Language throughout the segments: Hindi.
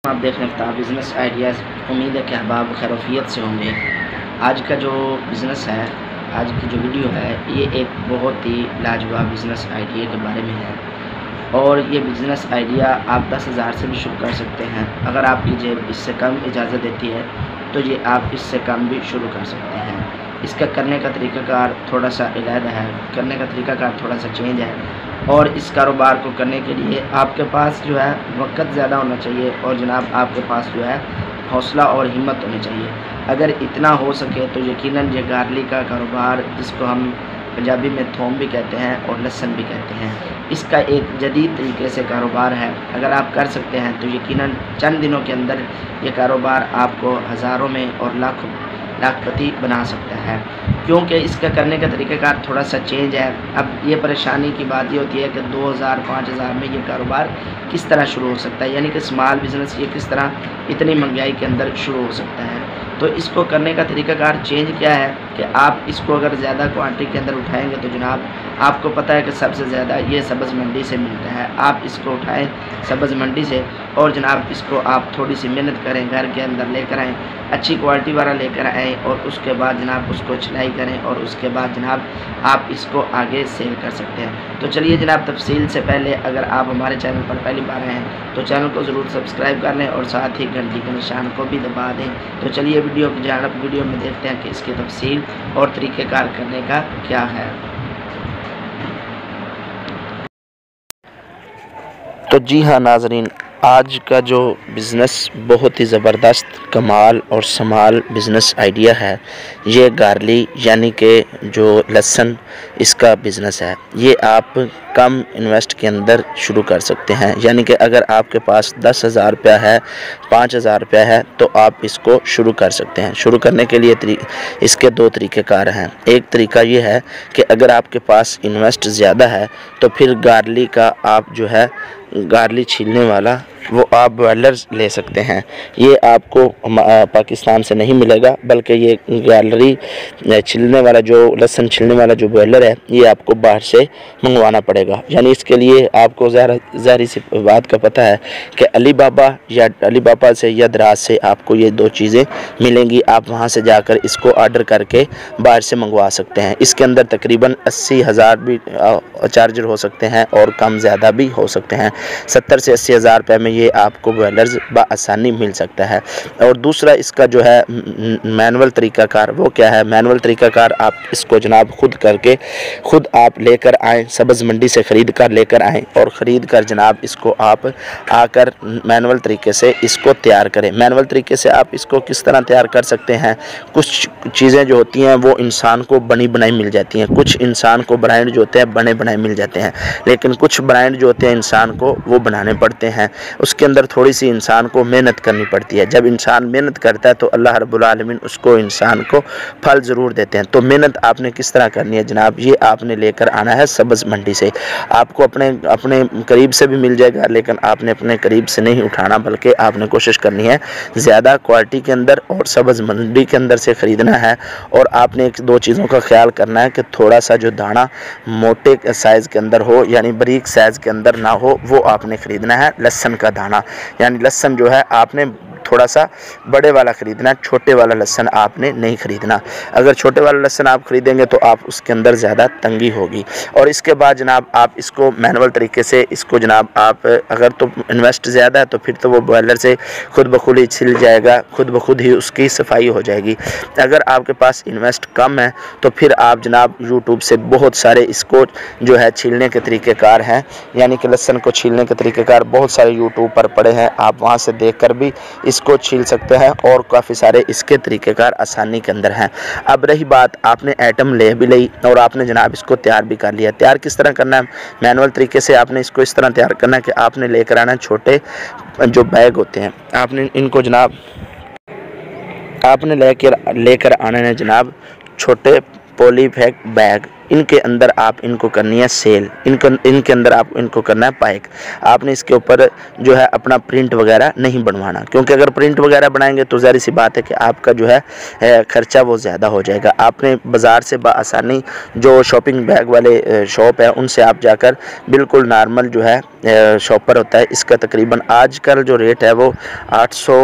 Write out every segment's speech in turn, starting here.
आप देख रहे हैं बिज़नेस आइडियाज़। उम्मीद है कि अहबाब खैरियत से होंगे। आज का जो बिज़नेस है, आज की जो वीडियो है, ये एक बहुत ही लाजवाब बिज़नेस आइडिया के बारे में है। और ये बिज़नेस आइडिया आप 10,000 से भी शुरू कर सकते हैं। अगर आपकी जेब इससे कम इजाज़त देती है तो ये आप इससे कम भी शुरू कर सकते हैं। इसका करने का तरीक़ाकार थोड़ा सा अलग है, करने का तरीक़ाकार थोड़ा सा चेंज है। और इस कारोबार को करने के लिए आपके पास जो है वक़्त ज़्यादा होना चाहिए और जनाब आपके पास जो है हौसला और हिम्मत होनी चाहिए। अगर इतना हो सके तो यकीनन ये गार्लिक का कारोबार, जिसको हम पंजाबी में थोम भी कहते हैं और लहसुन भी कहते हैं, इसका एक जदीद तरीके से कारोबार है। अगर आप कर सकते हैं तो यकीनन चंद दिनों के अंदर ये कारोबार आपको हज़ारों में और लाखपति बना सकता है, क्योंकि इसका करने का तरीक़ाकार थोड़ा सा चेंज है। अब ये परेशानी की बात ये होती है कि 2000-5000 में ये कारोबार किस तरह शुरू हो सकता है, यानी कि स्मॉल बिज़नेस ये किस तरह इतनी महंगाई के अंदर शुरू हो सकता है। तो इसको करने का तरीक़ाकार चेंज क्या है कि आप इसको अगर ज़्यादा क्वांटिटी के अंदर उठाएँगे तो जनाब आपको पता है कि सबसे ज़्यादा ये सब्ज़ मंडी से मिलता है। आप इसको उठाएँ सब्ज़ मंडी से और जनाब इसको आप थोड़ी सी मेहनत करें, घर के अंदर लेकर आएँ, अच्छी क्वालिटी वाला लेकर आएँ और उसके बाद जनाब उसको छिलाई करें और उसके बाद जनाब आप इसको आगे सेल कर सकते हैं। तो चलिए जनाब, तफसील से पहले अगर आप हमारे चैनल पर पहली बार आए हैं तो चैनल को ज़रूर सब्सक्राइब कर लें और साथ ही घंटी के निशान को भी दबा दें। तो चलिए वीडियो में देखते हैं कि इसकी तफसील और तरीक़ेकार करने का क्या है। तो जी हाँ नाज़रीन, आज का जो बिज़नेस बहुत ही ज़बरदस्त कमाल और समाल बिज़नेस आइडिया है। ये गार्लिक यानी कि जो लहसुन, इसका बिज़नेस है। ये आप कम इन्वेस्ट के अंदर शुरू कर सकते हैं, यानी कि अगर आपके पास 10,000 रुपया है, 5,000 रुपया है तो आप इसको शुरू कर सकते हैं। शुरू करने के लिए इसके दो तरीक़ेकार हैं। एक तरीका ये है कि अगर आपके पास इन्वेस्ट ज़्यादा है तो फिर गार्लिक का आप जो है गार्लिक छीलने वाला वो आप बॉयलर ले सकते हैं। ये आपको पाकिस्तान से नहीं मिलेगा, बल्कि ये गार्लिक छिलने वाला जो लहसुन छिलने वाला जो बॉयलर है ये आपको बाहर से मंगवाना पड़ेगा। यानी इसके लिए आपको ज़ाहिर सी बात का पता है कि अली बाबा से या दराज से आपको ये दो चीज़ें मिलेंगी। आप वहाँ से जाकर इसको ऑर्डर करके बाहर से मंगवा सकते हैं। इसके अंदर तकरीबन 80,000 भी चार्जर हो सकते हैं और कम ज़्यादा भी हो सकते हैं। 70 से 80,000 रुपये में ये आपको बॉयलर्स बआसानी मिल सकता है। और दूसरा इसका जो है मैनुअल तरीक़ाकार, वो क्या है? मैनुअल तरीक़ाकार आप इसको जनाब खुद आप लेकर आएँ, सब्ज़ मंडी से ख़रीद कर लेकर आएँ और ख़रीद कर जनाब इसको आप आकर मैनुअल तरीके से इसको तैयार करें। मैनुअल तरीके से आप इसको किस तरह तैयार कर सकते हैं? कुछ चीज़ें जो होती हैं वो इंसान को बनी बनाई मिल जाती हैं, कुछ इंसान को ब्रांड जो होते हैं बने बनाए मिल जाते हैं, लेकिन कुछ ब्रांड जो होते हैं इंसान को वो बनाने पड़ते हैं। उसके अंदर थोड़ी सी इंसान को मेहनत करनी पड़ती है। जब इंसान मेहनत करता है तो अल्लाह रब्बुल आलमीन उसको इंसान को फल ज़रूर देते हैं। तो मेहनत आपने किस तरह करनी है जनाब? ये आपने लेकर आना है सब्ज़ मंडी से। आपको अपने करीब से भी मिल जाएगा, लेकिन आपने अपने करीब से नहीं उठाना, बल्कि आपने कोशिश करनी है ज़्यादा क्वालिटी के अंदर और सब्ज़ मंडी के अंदर से ख़रीदना है। और आपने एक दो चीज़ों का ख्याल करना है कि थोड़ा सा जो दाना मोटे साइज़ के अंदर हो, यानी बारीक साइज़ के अंदर ना हो, वो आपने ख़रीदना है। लहसुन का दाना, यानी लहसुन जो है आपने थोड़ा सा बड़े वाला ख़रीदना, छोटे वाला लहसुन आपने नहीं ख़रीदना। अगर छोटे वाला लहसुन आप ख़रीदेंगे तो आप उसके अंदर ज़्यादा तंगी होगी। और इसके बाद जनाब आप इसको मैनुअल तरीके से इसको जनाब आप अगर तो इन्वेस्ट ज़्यादा है तो फिर तो वो बॉयलर से खुद ब खुद ही छिल जाएगा, खुद ब खुद ही उसकी सफाई हो जाएगी। अगर आपके पास इन्वेस्ट कम है तो फिर आप जनाब यूट्यूब से बहुत सारे इसको जो है छीलने के तरीक़ेकार हैं, यानी कि लहसुन को छीलने के तरीक़ेकार बहुत सारे यूट्यूब पर पड़े हैं। आप वहाँ से देख कर भी इसको छील सकते हैं और काफ़ी सारे इसके तरीक़ेकार आसानी के अंदर हैं। अब रही बात, आपने आइटम ले भी ली और आपने जनाब इसको तैयार भी कर लिया। तैयार किस तरह करना है? मैनुअल तरीके से आपने इसको इस तरह तैयार करना है कि आपने लेकर आना है छोटे जो बैग होते हैं, आपने इनको जनाब आपने लेकर आना है जनाब छोटे पॉलीबैग बैग। इनके अंदर आप इनको करनी है सेल, इनके अंदर आप इनको करना है पैक। आपने इसके ऊपर जो है अपना प्रिंट वगैरह नहीं बनवाना, क्योंकि अगर प्रिंट वगैरह बनाएंगे तो ज़ाहिर सी बात है कि आपका जो है ख़र्चा वो ज़्यादा हो जाएगा। आपने बाज़ार से बआसानी जो शॉपिंग बैग वाले शॉप है उनसे आप जाकर बिल्कुल नॉर्मल जो है शॉपर होता है, इसका तकरीबन आजकल जो रेट है वो 800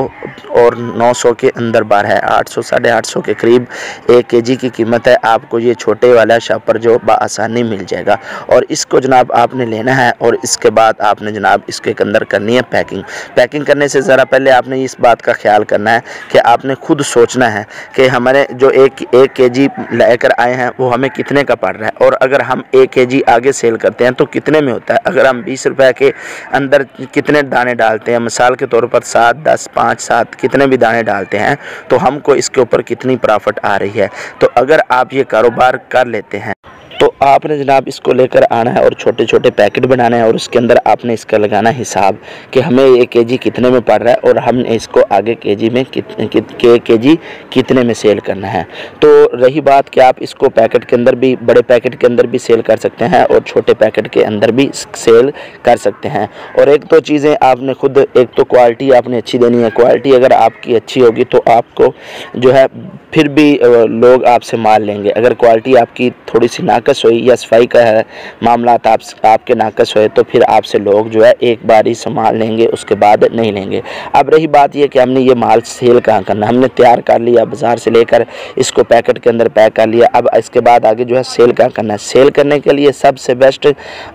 और 900 के अंदर बार है। 800 850 के करीब 1 kg की कीमत है। आपको ये छोटे वाला शॉपर जो बआसानी मिल जाएगा, और इसको जनाब आपने लेना है और इसके बाद आपने जनाब इसके अंदर करनी है पैकिंग। पैकिंग करने से ज़रा पहले आपने इस बात का ख्याल करना है कि आपने खुद सोचना है कि हमारे जो एक kg लेकर आए हैं वो हमें कितने का पड़ रहा है, और अगर हम 1 kg आगे सेल करते हैं तो कितने में होता है। अगर हम 20 रुपए के अंदर कितने दाने डालते हैं, मिसाल के तौर पर 7, 10, 5, 7 कितने भी दाने डालते हैं तो हमको इसके ऊपर कितनी प्रॉफिट आ रही है। तो अगर आप ये कारोबार कर लेते हैं तो आपने जनाब इसको लेकर आना है और छोटे छोटे पैकेट बनाने हैं, और उसके अंदर आपने इसका लगाना हिसाब कि हमें 1 kg कितने में पड़ रहा है और हमने इसको आगे kg में kg कितने में सेल करना है। तो रही बात कि आप इसको पैकेट के अंदर भी, बड़े पैकेट के अंदर भी सेल कर सकते हैं और छोटे पैकेट के अंदर भी सेल कर सकते हैं। और एक तो चीज़ें आपने खुद, एक तो क्वालिटी आपने अच्छी देनी है। क्वालिटी अगर आपकी अच्छी होगी तो आपको जो है फिर भी लोग आपसे माल लेंगे। अगर क्वालिटी आपकी थोड़ी सी नाकस हुई या सफाई का है मामला आपके नाकस हुए तो फिर आपसे लोग जो है एक बार ही संभाल लेंगे, उसके बाद नहीं लेंगे। अब रही बात ये कि हमने ये माल सेल कहाँ करना, हमने तैयार कर लिया बाज़ार से लेकर, इसको पैकेट के अंदर पैक कर लिया। अब इसके बाद आगे जो है सेल कहाँ करना है। सेल करने के लिए सबसे बेस्ट,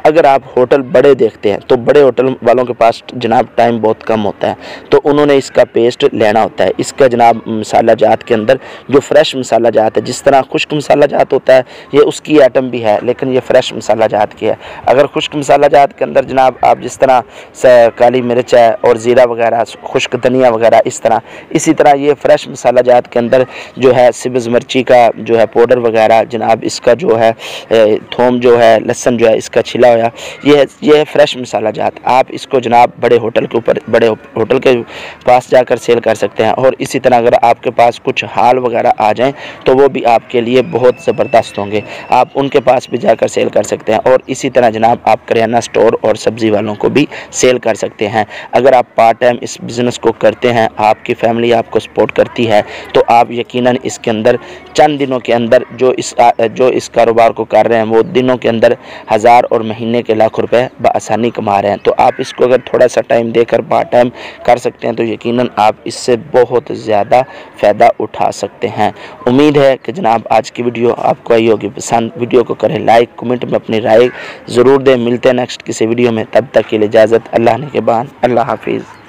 अगर आप होटल बड़े देखते हैं तो बड़े होटल वालों के पास जनाब टाइम बहुत कम होता है, तो उन्होंने इसका पेस्ट लेना होता है। इसका जनाब मसाला जात के अंदर जो फ्रेश मसाला जात है, जिस तरह खुश्क मसाला जात होता है ये उसकी आइटम भी है, लेकिन ये फ्रेश मसाला जात की है। अगर खुश्क मसाला जात के अंदर जनाब आप जिस तरह काली मिर्च है और ज़ीरा वगैरह, खुश्क धनिया वगैरह, इसी तरह ये फ्रेश मसाला जात के अंदर जो है सब्ज़ मिर्ची का जो है पाउडर वगैरह, जनाब इसका जो है थोम जो है, लहसुन जो है इसका छिला हुआ, ये है फ्रेश मसाला जात। आप इसको जनाब बड़े होटल के ऊपर, बड़े होटल के पास जाकर सेल कर सकते हैं। और इसी तरह अगर आपके पास कुछ हाल वगैरह आ जाएं तो वो भी आपके लिए बहुत ज़बरदस्त होंगे, आप उनके पास भी जाकर सेल कर सकते हैं। और इसी तरह जनाब आप करियाना स्टोर और सब्ज़ी वालों को भी सेल कर सकते हैं। अगर आप पार्ट टाइम इस बिज़नेस को करते हैं, आपकी फैमिली आपको सपोर्ट करती है, तो आप यकीनन इसके अंदर चंद दिनों के अंदर जो इस कारोबार को कर रहे हैं वो दिनों के अंदर 1000 और महीने के लाख रुपए बआसानी कमा रहे हैं। तो आप इसको अगर थोड़ा सा टाइम देकर पार्ट टाइम कर सकते हैं तो यकीनन आप इससे बहुत ज़्यादा फ़ायदा उठा सकते हैं। उम्मीद है कि जनाब आज की वीडियो आपको आई होगी पसंद। वीडियो को करें लाइक, कमेंट में अपनी राय ज़रूर दें। मिलते हैं नेक्स्ट किसी वीडियो में, तब तक के लिए इजाज़त। अल्लाह ने के बाद, अल्लाह हाफिज़।